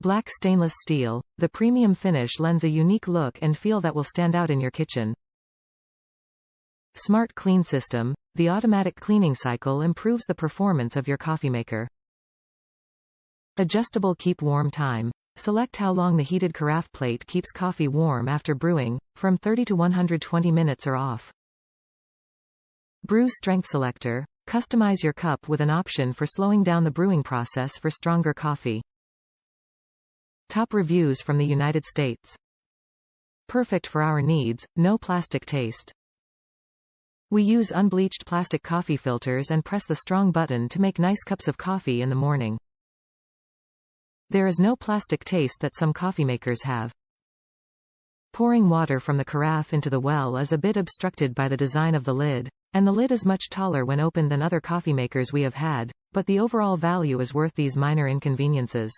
Black stainless steel, the premium finish lends a unique look and feel that will stand out in your kitchen. Smart Clean System, the automatic cleaning cycle improves the performance of your coffee maker. Adjustable Keep Warm Time. Select how long the heated carafe plate keeps coffee warm after brewing, from 30 to 120 minutes or off. Brew Strength Selector. Customize your cup with an option for slowing down the brewing process for stronger coffee. Top reviews from the United States. Perfect for our needs, no plastic taste. We use unbleached plastic coffee filters and press the strong button to make nice cups of coffee in the morning. There is no plastic taste that some coffee makers have. Pouring water from the carafe into the well is a bit obstructed by the design of the lid, and the lid is much taller when opened than other coffee makers we have had, but the overall value is worth these minor inconveniences.